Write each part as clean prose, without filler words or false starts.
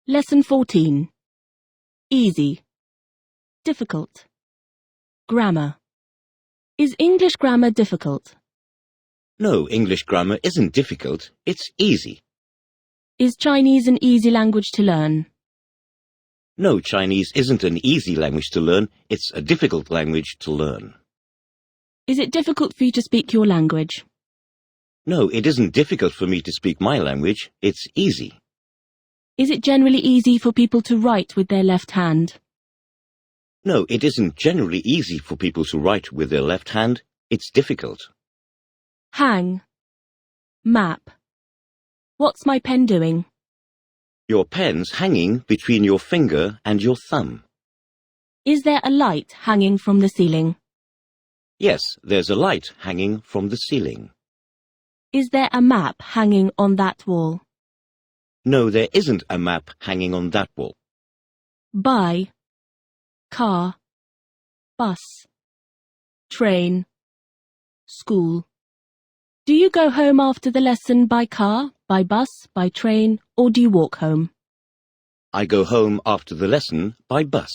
Lesson 14. Easy. Difficult. Grammar. Is English grammar difficult? No, English grammar isn't difficult, it's easy. Is Chinese an easy language to learn? No, Chinese isn't an easy language to learn, it's a difficult language to learn. Is it difficult for you to speak your language? No, it isn't difficult for me to speak my language, it's easy. Is it generally easy for people to write with their left hand? No, it isn't generally easy for people to write with their left hand, it's difficult. Hang. Map. What's my pen doing? Your pen's hanging between your finger and your thumb. Is there a light hanging from the ceiling? Yes, there's a light hanging from the ceiling. Is there a map hanging on that wall? No, there isn't a map hanging on that wall. By. Car. Bus. Train. School. Do you go home after the lesson by car, by bus, by train, or do you walk home? I go home after the lesson by bus.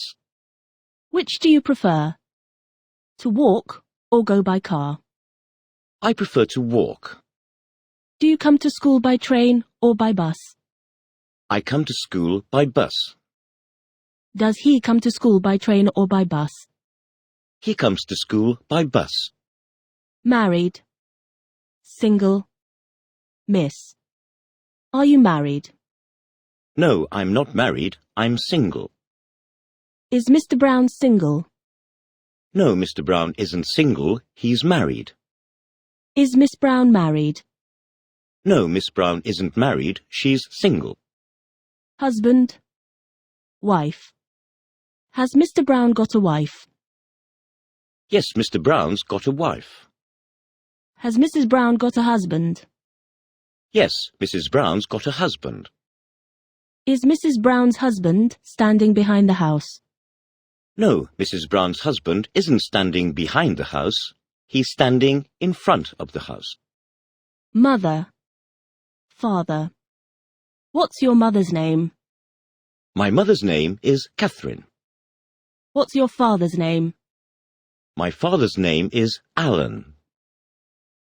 Which do you prefer? To walk or go by car? I prefer to walk. Do you come to school by train or by bus? I come to school by bus. Does he come to school by train or by bus? He comes to school by bus. Married. Single. Miss. Are you married? No, I'm not married, I'm single. Is Mr. Brown single? No, Mr. Brown isn't single, he's married. Is Miss Brown married? No, Miss Brown isn't married, she's single. Husband. Wife. Has Mr. Brown got a wife? Yes, Mr. Brown's got a wife. Has Mrs. Brown got a husband? Yes, Mrs. Brown's got a husband. Is Mrs. Brown's husband standing behind the house? No, Mrs. Brown's husband isn't standing behind the house, he's standing in front of the house. Mother. Father. What's your mother's name? My mother's name is Catherine. What's your father's name? My father's name is Alan.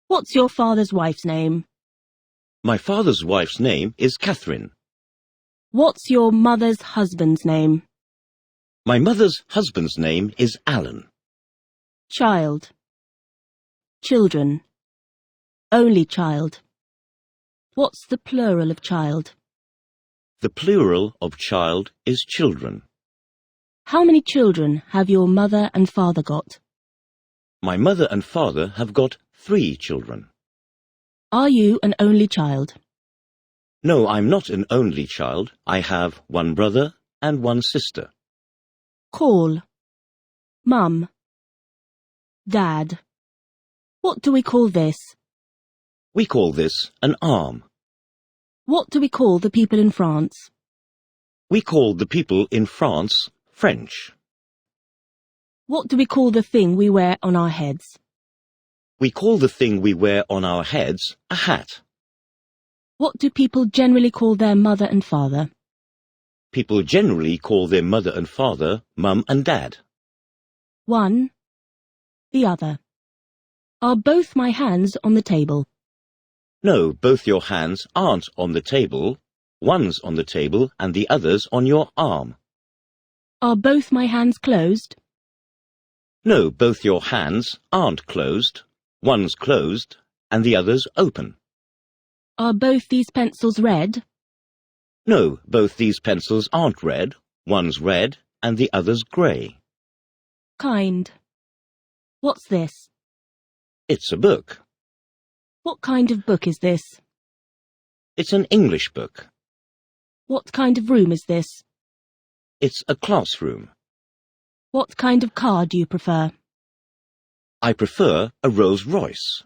What's your father's wife's name? My father's wife's name is Catherine. What's your mother's husband's name? My mother's husband's name is Alan. Child. Children. Only child. What's the plural of child? The plural of child is children. How many children have your mother and father got? My mother and father have got 3 children. Are you an only child? No, I'm not an only child. I have 1 brother and 1 sister. Call. Mum. Dad. What do we call this? We call this an arm. What do we call the people in France? We call the people in France French. What do we call the thing we wear on our heads? We call the thing we wear on our heads a hat. What do people generally call their mother and father? People generally call their mother and father Mum and Dad. One. The other. Are both my hands on the table? No, both your hands aren't on the table. One's on the table and the other's on your arm. Are both my hands closed? No, both your hands aren't closed. One's closed and the other's open. Are both these pencils red? No, both these pencils aren't red. One's red and the other's grey. Kind. What's this? It's a book. What kind of book is this? It's an English book. What kind of room is this? It's a classroom. What kind of car do you prefer? I prefer a Rolls-Royce.